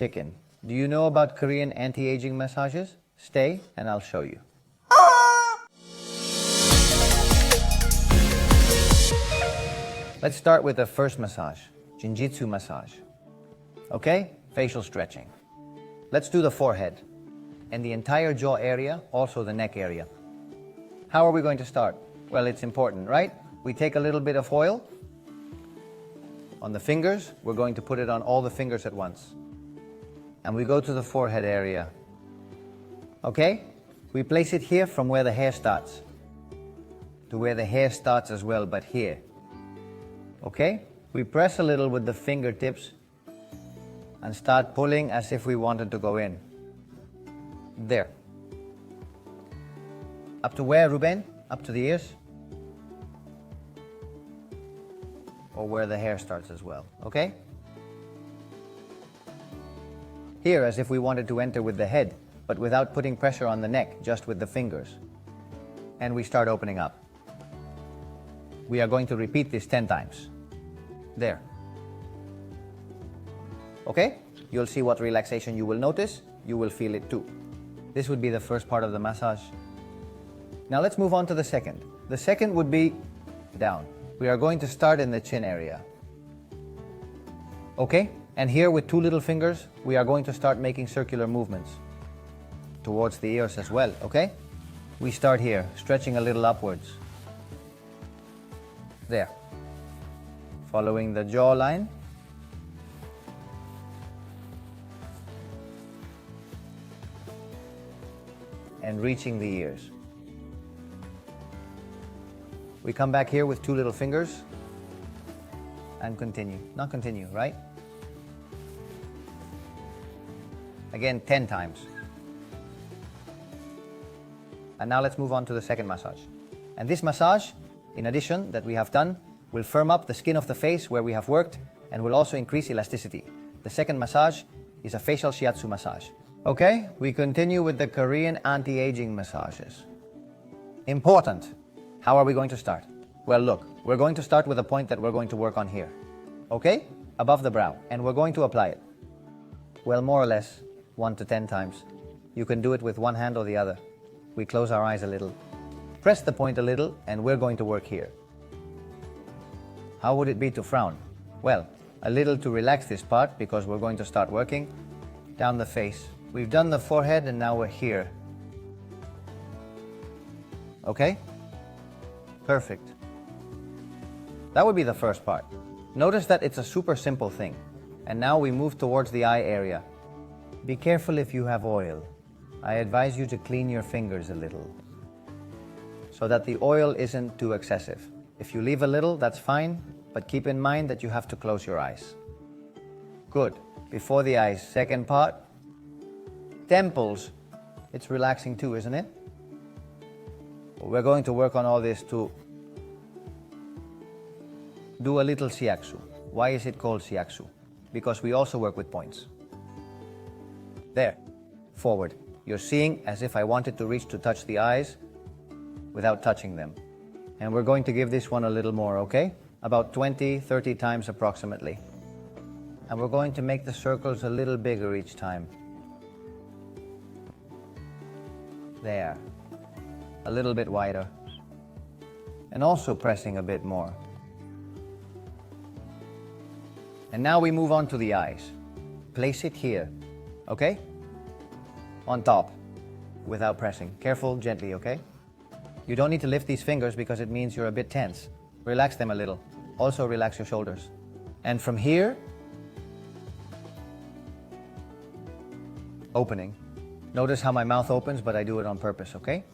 chicken. Do you know about Korean anti-aging massages? Stay and I'll show you. Let's start with the first massage, Jin Jitsu Massage. Okay, facial stretching. Let's do the forehead and the entire jaw area, also the neck area. How are we going to start? Well, it's important, right? We take a little bit of oil on the fingers. We're going to put it on all the fingers at once. And we go to the forehead area. Okay? We place it here from where the hair starts to where the hair starts as well, but here. Okay? We press a little with the fingertips and start pulling as if we wanted to go in. There. Up to where, Ruben? Up to the ears? Or where the hair starts as well, okay? Here, as if we wanted to enter with the head, but without putting pressure on the neck, just with the fingers. And we start opening up. We are going to repeat this 10 times. There. Okay? You'll see what relaxation you will notice. You will feel it too. This would be the first part of the massage. Now let's move on to the second. The second would be down. We are going to start in the chin area. Okay? And here with two little fingers, we are going to start making circular movements towards the ears as well, okay? We start here, stretching a little upwards. There. Following the jawline. And reaching the ears. We come back here with two little fingers and continue. Not continue, right? Again, 10 times. And now let's move on to the second massage. And this massage, in addition, that we have done, will firm up the skin of the face where we have worked and will also increase elasticity. The second massage is a facial shiatsu massage. Okay, we continue with the Korean anti-aging massages. Important. How are we going to start? Well, look, we're going to start with a point that we're going to work on here. Okay? Above the brow. And we're going to apply it. Well, more or less, 1 to 10 times. You can do it with one hand or the other. We close our eyes a little. Press the point a little, and we're going to work here. How would it be to frown? Well, a little to relax this part, because we're going to start working down the face. We've done the forehead, and now we're here. Okay? Perfect. That would be the first part. Notice that it's a super simple thing. And now we move towards the eye area. Be careful if you have oil. I advise you to clean your fingers a little so that the oil isn't too excessive. If you leave a little, that's fine, but keep in mind that you have to close your eyes. Good. Before the eyes, second part. Temples. It's relaxing too, isn't it? We're going to work on all this to do a little Shiatsu. Why is it called Shiatsu? Because we also work with points. There. Forward. You're seeing as if I wanted to reach to touch the eyes without touching them. And we're going to give this one a little more, okay? About 20, 30 times approximately. And we're going to make the circles a little bigger each time. There. A little bit wider. And also pressing a bit more. And now we move on to the eyes. Place it here, okay? On top, without pressing. Careful, gently, okay? You don't need to lift these fingers because it means you're a bit tense. Relax them a little. Also relax your shoulders. And from here, opening. Notice how my mouth opens, but I do it on purpose, okay?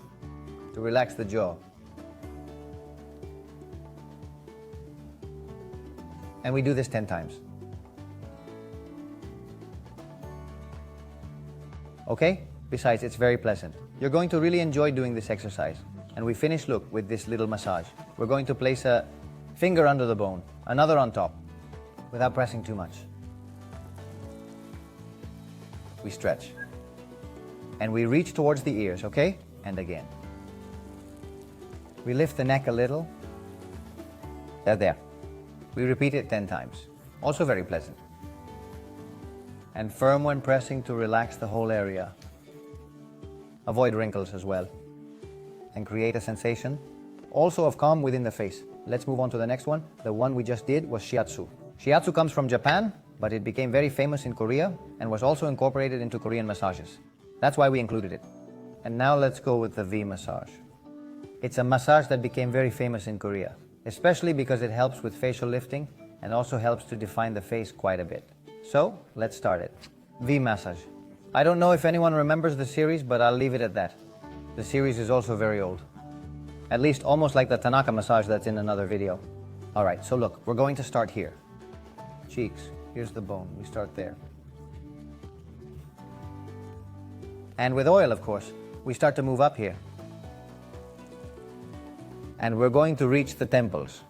To relax the jaw. And we do this 10 times. Okay? Besides, it's very pleasant. You're going to really enjoy doing this exercise. And we finish, look, with this little massage. We're going to place a finger under the bone, another on top, without pressing too much. We stretch. And we reach towards the ears, okay? And again. We lift the neck a little. There. We repeat it 10 times. Also very pleasant. and firm when pressing to relax the whole area. Avoid wrinkles as well, and create a sensation also of calm within the face. Let's move on to the next one. The one we just did was Shiatsu. Shiatsu comes from Japan, but it became very famous in Korea and was also incorporated into Korean massages. That's why we included it. And now let's go with the V massage. It's a massage that became very famous in Korea, especially because it helps with facial lifting and also helps to define the face quite a bit. So, let's start it. V massage. I don't know if anyone remembers the series, but I'll leave it at that. The series is also very old. At least almost like the Tanaka massage that's in another video. Alright, so look, we're going to start here. Cheeks, here's the bone, we start there. And with oil, of course, we start to move up here. And we're going to reach the temples.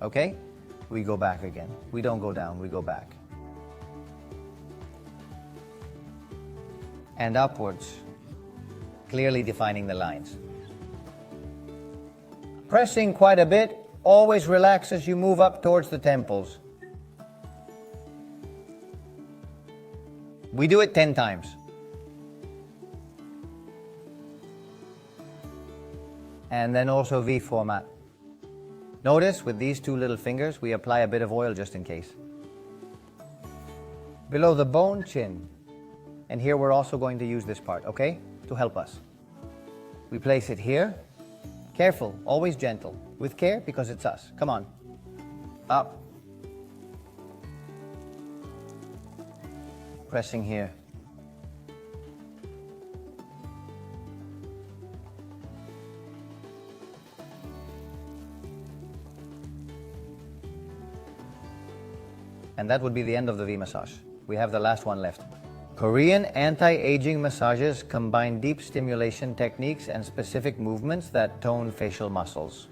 Okay? We go back again. We don't go down, we go back. And upwards, clearly defining the lines. Pressing quite a bit, always relax as you move up towards the temples. We do it 10 times. And then also V format. Notice with these two little fingers, we apply a bit of oil just in case. Below the bone, chin. And here we're also going to use this part, okay? To help us. We place it here. Careful, always gentle. With care, because it's us. Come on. Up. Pressing here. And that would be the end of the V massage. We have the last one left. Korean anti-aging massages combine deep stimulation techniques and specific movements that tone facial muscles,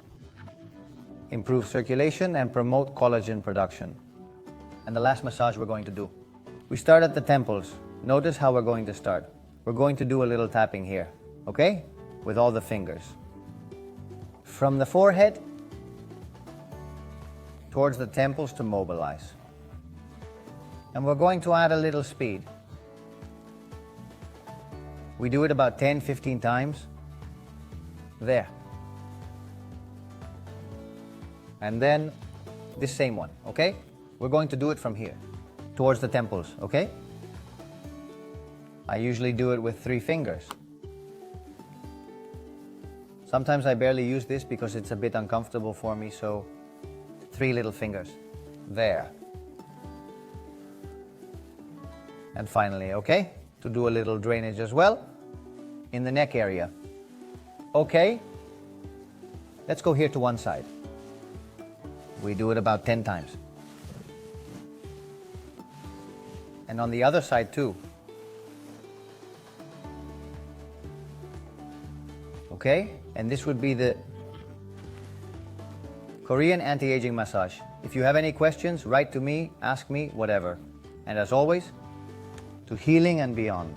improve circulation, and promote collagen production. And the last massage we're going to do. We start at the temples. Notice how we're going to start. We're going to do a little tapping here, okay? With all the fingers. From the forehead towards the temples to mobilize. And we're going to add a little speed. We do it about 10-15 times. There. And then this same one, okay? We're going to do it from here, towards the temples, okay? I usually do it with 3 fingers. Sometimes I barely use this because it's a bit uncomfortable for me, so 3 little fingers. There. And finally, okay? To do a little drainage as well, in the neck area. Okay? Let's go here to one side. We do it about 10 times. And on the other side too. Okay? And this would be the Korean anti-aging massage. If you have any questions, write to me, ask me, whatever. And as always, to healing and beyond.